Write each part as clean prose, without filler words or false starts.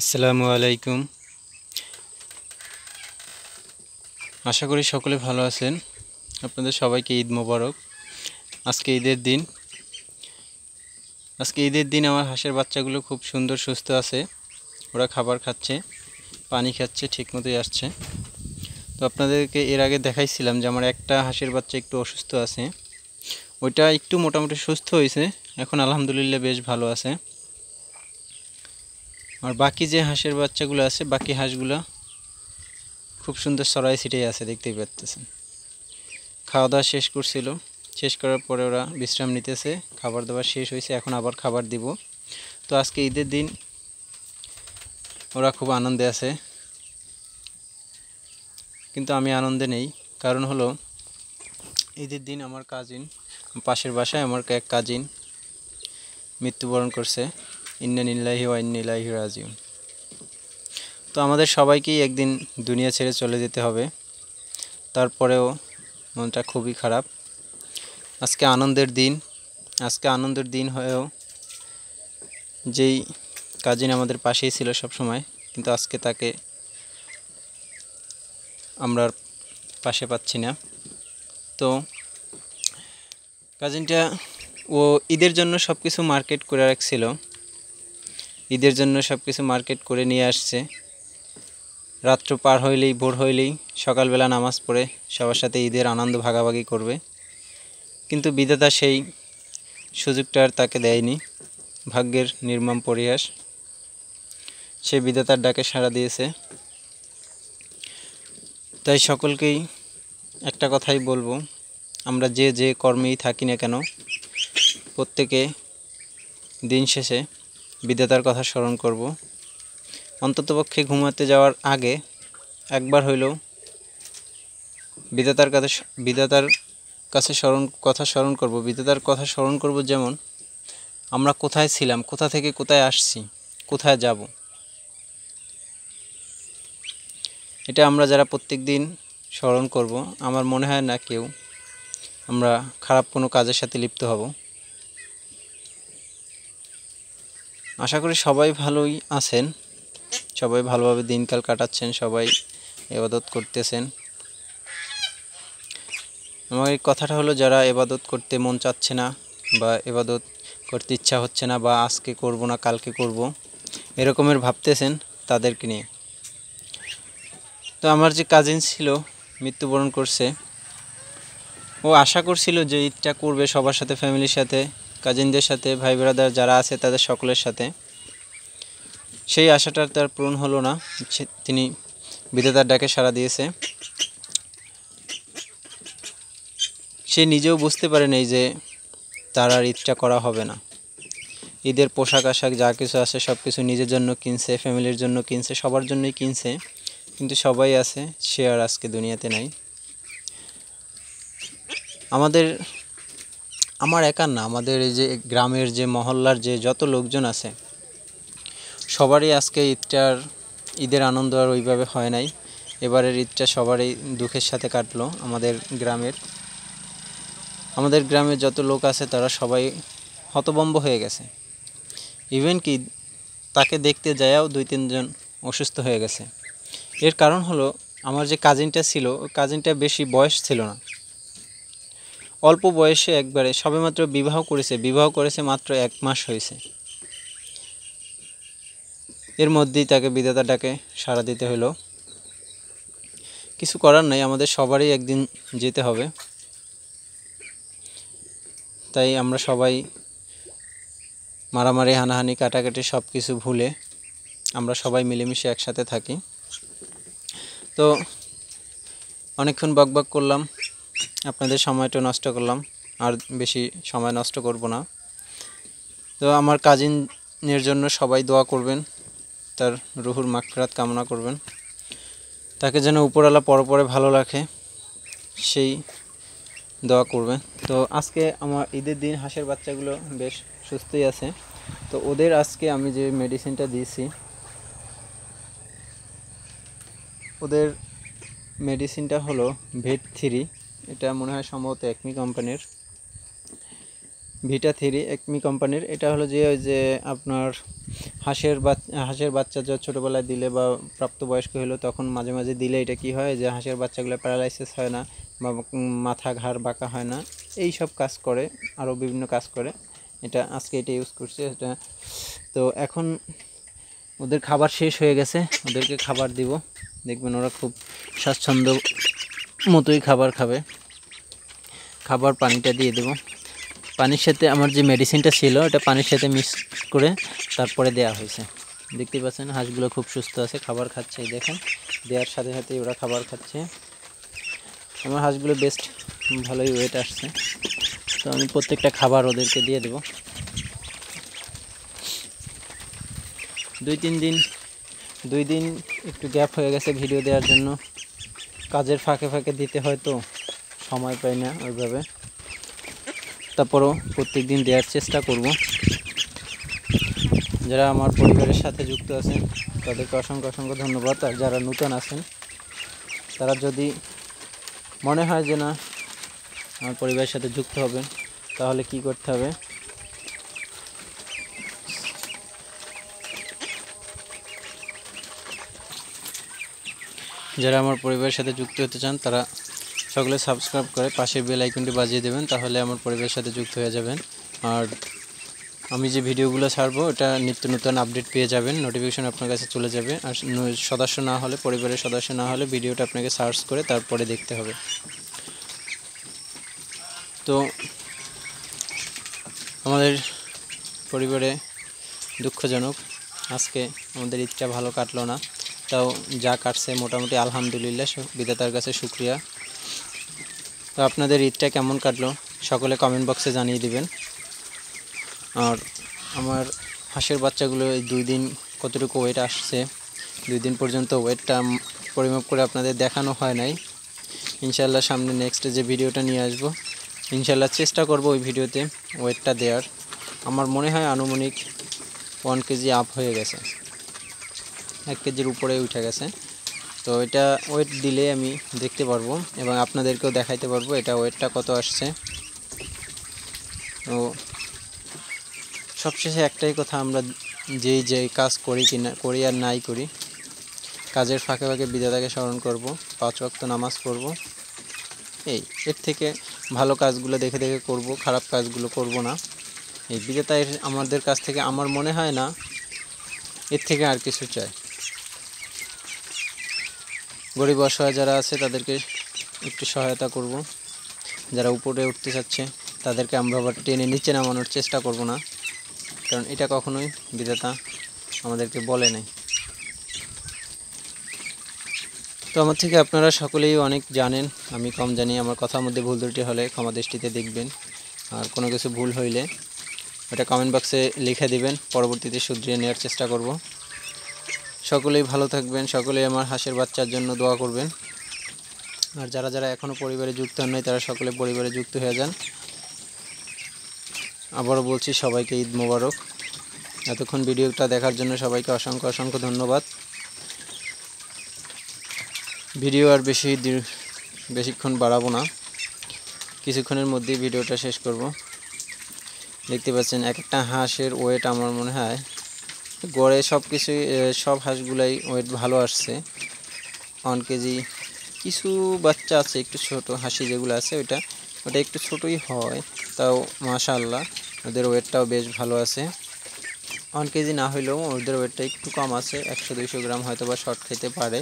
আসসালামু আলাইকুম। আশা করি সকলে ভালো আছেন। আপনাদের সবাইকে ঈদ মোবারক। আজকে ঈদের দিন। আমার হাঁসের বাচ্চাগুলো খুব সুন্দর সুস্থ আছে। ওরা খাবার খাচ্ছে, পানি খাচ্ছে, ঠিকমতোই আসছে। তো আপনাদেরকে এর আগে দেখাইছিলাম যে আমার একটা হাঁসের বাচ্চা একটু অসুস্থ আছে। ওইটা একটু মোটামুটি সুস্থ হয়েছে, এখন আলহামদুলিল্লাহ বেশ ভালো আছে। আর বাকি যে হাঁসের বাচ্চাগুলো আছে, বাকি হাঁসগুলো খুব সুন্দর ছড়াই ছিটিয়ে আছে, দেখতেই পাচ্ছেন। খাওয়া দাওয়া শেষ করছিল, শেষ করার পরে ওরা বিশ্রাম নিতেছে। খাবার দাবার শেষ হয়েছে, এখন আবার খাবার দিব। তো আজকে ঈদের দিন, ওরা খুব আনন্দে আছে, কিন্তু আমি আনন্দে নেই। কারণ হলো ঈদের দিন আমার কাজিন, পাশের বাসায় আমার এক কাজিন মৃত্যুবরণ করছে। ইন্না লিল্লাহি ওয়া ইন্না ইলাইহি রাজিউন। তো আমাদের সবাইকেই একদিন দুনিয়া ছেড়ে চলে যেতে হবে। তারপরেও মনটা খুবই খারাপ। আজকে আনন্দের দিন হয়েও যেই কাজিন আমাদের পাশেই ছিল সব সময়, কিন্তু আজকে তাকে আমরা পাশে পাচ্ছি না। তো কাজিনটা ও ঈদের জন্য সব কিছু মার্কেট করে রাখছিল, ঈদের জন্য সব কিছু মার্কেট করে নিয়ে আসছে। রাত্র পার হইলেই, ভোর হইলেই সকালবেলা নামাজ পড়ে সবার সাথে ঈদের আনন্দ ভাগাভাগি করবে, কিন্তু বিধাতা সেই সুযোগটা আর তাকে দেয়নি। ভাগ্যের নির্মম পরিহাস। সে বিধাতার ডাকে সাড়া দিয়েছে। তাই সকলকেই একটা কথাই বলবো, আমরা যে যে কর্মেই থাকি না কেন, প্রত্যেকে দিন শেষে বিধাতার কথা স্মরণ করব। অন্ততপক্ষে ঘুমাতে যাওয়ার আগে একবার হইলেও বিধাতার কাছে স্মরণ করব। বিধাতার কথা স্মরণ করব, যেমন আমরা কোথায় ছিলাম, কোথা থেকে কোথায় আসছি, কোথায় যাব। এটা আমরা যারা প্রত্যেক দিন স্মরণ করব, আমার মনে হয় না কেউ আমরা খারাপ কোনো কাজের সাথে লিপ্ত হব। আশা করি সবাই ভালোই আছেন, সবাই ভালোভাবে দিনকাল কাটাচ্ছেন, সবাই ইবাদত করতেছেন। আমার এই কথাটা হলো, যারা ইবাদত করতে মন চাচ্ছে না, বা ইবাদত করতে ইচ্ছা হচ্ছে না, বা আজকে করব না কালকে করব, এরকমের ভাবতেছেন, তাদেরকে নিয়ে। তো আমার যে কাজিন ছিল, মৃত্যুবরণ করছে। ও আশা করছিল যে ঈদটা করবে সবার সাথে, ফ্যামিলির সাথে, কাজিনদের সাথে, ভাই ব্রাদার যারা আছে তাদের সকলের সাথে। সেই আশাটা তার পূরণ হলো না। তিনি বিধাতার ডাকে সাড়া দিয়েছে। সে নিজেও বুঝতে পারে নাই যে তার আর ঈদটা করা হবে না। ঈদের পোশাক আশাক যা কিছু আছে সব কিছু নিজের জন্য কিনছে, ফ্যামিলির জন্য কিনছে, সবার জন্যই কিনছে, কিন্তু সবাই আছে, সে আর আজকে দুনিয়াতে নাই। আমার একার না, আমাদের এই যে গ্রামের যে মহল্লার যে যত লোকজন আছে, সবারই আজকে ঈদের আনন্দ আর ওইভাবে হয় নাই। এবারের ঈদটা সবারই দুঃখের সাথে কাটলো। আমাদের গ্রামের যত লোক আছে তারা সবাই হতভম্ব হয়ে গেছে। ইভেন কি তাকে দেখতে যায়াও 2-3 জন অসুস্থ হয়ে গেছে। এর কারণ হলো, আমার যে কাজিনটা ছিল, ওই কাজিনটা বেশি বয়স ছিল না, অল্প বয়সে একবারে সবেমাত্র বিবাহ করেছে মাত্র 1 মাস হয়েছে। এর মধ্যেই তাকে বিধাতার ডাকে সাড়া দিতে হলো। কিছু করার নাই, আমাদের সবারই একদিন যেতে হবে। তাই আমরা সবাই মারামারি, হানাহানি, কাটাকাটি সব কিছু ভুলে আমরা সবাই মিলেমিশে একসাথে থাকি। তো অনেকক্ষণ বকবক করলাম, আপনাদের সময়টা নষ্ট করলাম, আর বেশি সময় নষ্ট করব না। তো আমার কাজিনের জন্য সবাই দোয়া করবেন, তার রুহুর মাগফিরাত কামনা করবেন, তাকে যেন উপরওয়ালা পরপরে ভালো রাখে, সেই দোয়া করবেন। তো আজকে আমার ঈদের দিন হাঁসের বাচ্চাগুলো বেশ সুস্থই আছে। তো ওদের আজকে আমি যে মেডিসিনটা দিয়েছি, ওদের মেডিসিনটা হলো VET3। এটা মনে হয় সম্ভবত একমি কোম্পানির, VET3 একমি কোম্পানির। এটা হলো যে ওই যে আপনার হাঁসের বাচ্চা যখন ছোটোবেলায় দিলে বা প্রাপ্তবয়স্ক হলো তখন মাঝে মাঝে দিলে এটা কি হয় যে হাঁসের বাচ্চাগুলো প্যারালাইসিস হয় না বা মাথা ঘাড় বাঁকা হয় না, এই সব কাজ করে, আরও বিভিন্ন কাজ করে। এটা আজকে এটা ইউজ করছে এটা। তো এখন ওদের খাবার শেষ হয়ে গেছে, ওদেরকে খাবার দিব, দেখবেন ওরা খুব স্বাচ্ছন্দ্য মতোই খাবার খাবে। খাবার পানিটা দিয়ে দেব, পানির সাথে আমার যে মেডিসিনটা ছিল এটা পানির সাথে মিক্স করে তারপরে দেওয়া হয়েছে। দেখতে পাচ্ছেন হাঁসগুলো খুব সুস্থ আছে, খাবার খাচ্ছে, এই দেখেন দেওয়ার সাথে সাথে ওরা খাবার খাচ্ছে। আমার হাঁসগুলো বেস্ট ভালোই ওয়েট আসছে। তো আমি প্রত্যেকটা খাবার ওদেরকে দিয়ে দেব। 2 দিন একটু গ্যাপ হয়ে গেছে ভিডিও দেওয়ার জন্য, কাজের ফাঁকে ফাঁকে দিতে হয় তো সময় পাই না ওইভাবে, তারপরও প্রত্যেক দিন দেওয়ার চেষ্টা করব। যারা আমার পরিবারের সাথে যুক্ত আছেন তাদেরকে অসংখ্য অসংখ্য ধন্যবাদ। আর যারা নতুন আছেন তারা যদি মনে হয় যে না আমার পরিবারের সাথে যুক্ত হবেন, তাহলে কি করতে হবে, যারা আমার পরিবারের সাথে যুক্ত হতে চান তারা সকলে সাবস্ক্রাইব করে পাশের বেল আইকনটি বাজিয়ে দেবেন, তাহলে আমার পরিবারের সাথে যুক্ত হয়ে যাবেন। আর আমি যে ভিডিওগুলো ছাড়বো এটা নিত্য নতুন আপডেট পেয়ে যাবেন, নোটিফিকেশন আপনার কাছে চলে যাবে। আর সদস্য না হলে, পরিবারের সদস্য না হলে ভিডিওটা আপনাকে সার্চ করে তারপরে দেখতে হবে। তো আমাদের পরিবারে দুঃখজনক আজকে আমাদের ঈদটা ভালো কাটলো না, তাও যা কাটছে মোটামুটি আলহামদুলিল্লাহ, বিধাতার কাছে শুকরিয়া। তো আপনাদের ঈদটা কেমন কাটলো সকলে কমেন্ট বক্সে জানিয়ে দিবেন। আর আমার হাঁসের বাচ্চাগুলো এই 2 দিন কতটুকু ওয়েট আসছে, 2 দিন পর্যন্ত ওয়েটটা পরিমাপ করে আপনাদের দেখানো হয় নাই। ইনশাল্লাহ সামনে নেক্সট যে ভিডিওটা নিয়ে আসবো ইনশাল্লাহ চেষ্টা করব ওই ভিডিওতে ওয়েটটা দেওয়ার। আমার মনে হয় আনুমানিক 1 কেজি আপ হয়ে গেছে, 1 কেজির উপরে উঠে গেছে। তো এটা ওয়েট দিলে আমি দেখতে পারবো এবং আপনাদেরকেও দেখাইতে পারবো এটা ওয়েটটা কত আসছে। তো সবশেষে একটাই কথা, আমরা যেই কাজ করি করি আর নাই করি, কাজের ফাঁকে ফাঁকে বিধাতাকে স্মরণ করব, 5 ওয়াক্ত নামাজ পড়ব, এর থেকে ভালো কাজগুলো দেখে দেখে করব, খারাপ কাজগুলো করব না। এই বিধাতা আমাদের কাছ থেকে আমার মনে হয় না এর থেকে আর কিছু চাই। গরিব অসহায় যারা আছে তাদেরকে একটু সহায়তা করব, যারা উপরে উঠতে চাচ্ছে তাদেরকে আমরা আবার টেনে নিচে নামানোর চেষ্টা করব না, কারণ এটা কখনোই বিধাতা আমাদেরকে বলে নাই। তো আমার থেকে আপনারা সকলেই অনেক জানেন, আমি কম জানি, আমার কথার মধ্যে ভুল ত্রুটি হলে ক্ষমা দৃষ্টিতে দেখবেন। আর কোনো কিছু ভুল হইলে এটা কমেন্ট বক্সে লিখে দিবেন, পরবর্তীতে শুধরিয়ে নেওয়ার চেষ্টা করব। সকলেই ভালো থাকবেন, সকলেই আমার হাঁসের বাচ্চার জন্য দোয়া করবেন। আর যারা যারা এখনও পরিবারে যুক্ত হন নাই তারা সকলে পরিবারে যুক্ত হয়ে যান। আবারও বলছি সবাইকে ঈদ মোবারক। এতক্ষণ ভিডিওটা দেখার জন্য সবাইকে অসংখ্য অসংখ্য ধন্যবাদ। ভিডিও আর বেশিক্ষণ বাড়াবো না, কিছুক্ষণের মধ্যেই ভিডিওটা শেষ করব। দেখতে পাচ্ছেন এক একটা হাঁসের ওয়েট আমার মনে হয় গড়ে সব হাঁসগুলাই ওয়েট ভালো আসছে, 1 কেজি। কিছু বাচ্চা আছে একটু ছোট হাঁসি যেগুলো আছে ওটা একটু ছোটই হয়, তাও মাশাআল্লাহ ওদের ওয়েটটাও বেশ ভালো আছে। 1 কেজি না হইলেও ওদের ওয়েটটা একটু কম আছে, 100-200 গ্রাম হয়তো বা শর্ট খেতে পারে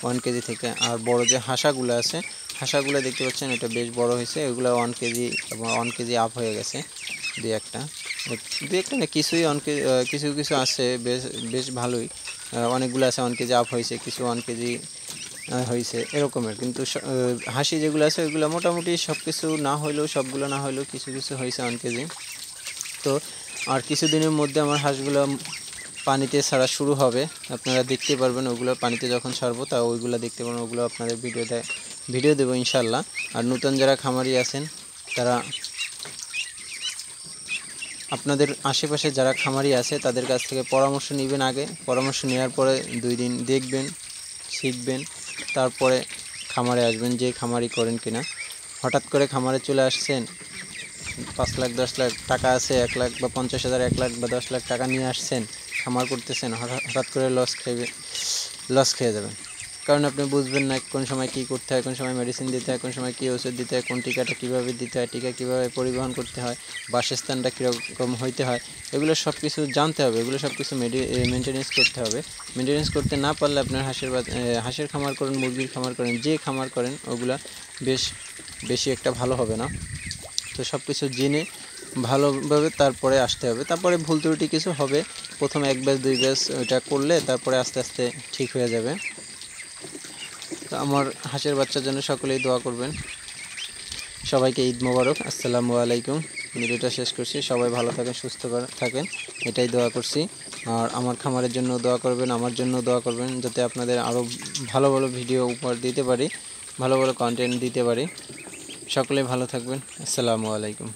1 কেজি থেকে। আর বড় যে হাঁসাগুলো আছে, হাঁসাগুলো দেখতে পাচ্ছেন এটা বেশ বড় হয়েছে, ওইগুলো 1 কেজি এবং 1 কেজি আপ হয়ে গেছে। দুই একটা না, কিছুই কিছু কিছু আছে বেশ ভালোই, অনেকগুলো আছে 1 কেজি আপ হয়েছে, কিছু 1 কেজি হয়েছে এরকমের। কিন্তু হাঁসি যেগুলো আছে ওইগুলো মোটামুটি সব কিছু না হইলেও, সবগুলো না হইলেও কিছু কিছু হয়েছে 1 কেজি। তো আর কিছুদিনের মধ্যে আমার হাঁসগুলো পানিতে ছাড়া শুরু হবে, আপনারা দেখতে পারবেন ওগুলো পানিতে যখন ছাড়বো তা ওইগুলো দেখতে পারবেন, ওগুলো আপনাদের ভিডিও দেবো ইনশাল্লাহ। আর নতুন যারা খামারি আছেন তারা আপনাদের আশেপাশে যারা খামারি আছে তাদের কাছ থেকে পরামর্শ নেবেন, আগে পরামর্শ নেওয়ার পরে 2 দিন দেখবেন, শিখবেন, তারপরে খামারে আসবেন, যে খামারি করেন কিনা। হঠাৎ করে খামারে চলে আসছেন, 5 লাখ 10 লাখ টাকা আছে, 1 লাখ বা 50,000, 1 লাখ বা 10 লাখ টাকা নিয়ে আসছেন, খামার করতেছেন হঠাৎ করে লস খেয়ে যাবেন। কারণ আপনি বুঝবেন না কোন সময় কী করতে হয়, কোন সময় মেডিসিন দিতে হয়, কোন সময় কী ওষুধ দিতে হয়, কোন টিকাটা কীভাবে দিতে হয়, টিকা কীভাবে পরিবহন করতে হয়, বাসস্থানটা কীরকম হইতে হয়, এগুলো সব কিছু জানতে হবে। এগুলো সব কিছু মেনটেনেন্স করতে হবে। মেনটেনেন্স করতে না পারলে আপনার হাঁসের খামার করেন, মুরগির খামার করেন, যে খামার করেন ওগুলা বেশি একটা ভালো হবে না। তো সব কিছু জেনে ভালোভাবে তারপরে আসতে হবে। তারপরে ভুল ত্রুটি কিছু হবে, প্রথম 1 ব্যাচ 2 ব্যাচ ওইটা করলে তারপরে আস্তে আস্তে ঠিক হয়ে যাবে। তো আমার হাঁসের বাচ্চার জন্য সকলেই দোয়া করবেন। সবাইকে ঈদ মোবারক। আসসালামু আলাইকুম। ভিডিওটা শেষ করছি। সবাই ভালো থাকেন, সুস্থ থাকেন, এটাই দোয়া করছি। আর আমার খামারের জন্য দোয়া করবেন, আমার জন্য দোয়া করবেন, যাতে আপনাদের আরও ভালো ভালো ভিডিও উপহার দিতে পারি, ভালো ভালো কন্টেন্ট দিতে পারি। সকলেই ভালো থাকবেন। আসসালামু আলাইকুম।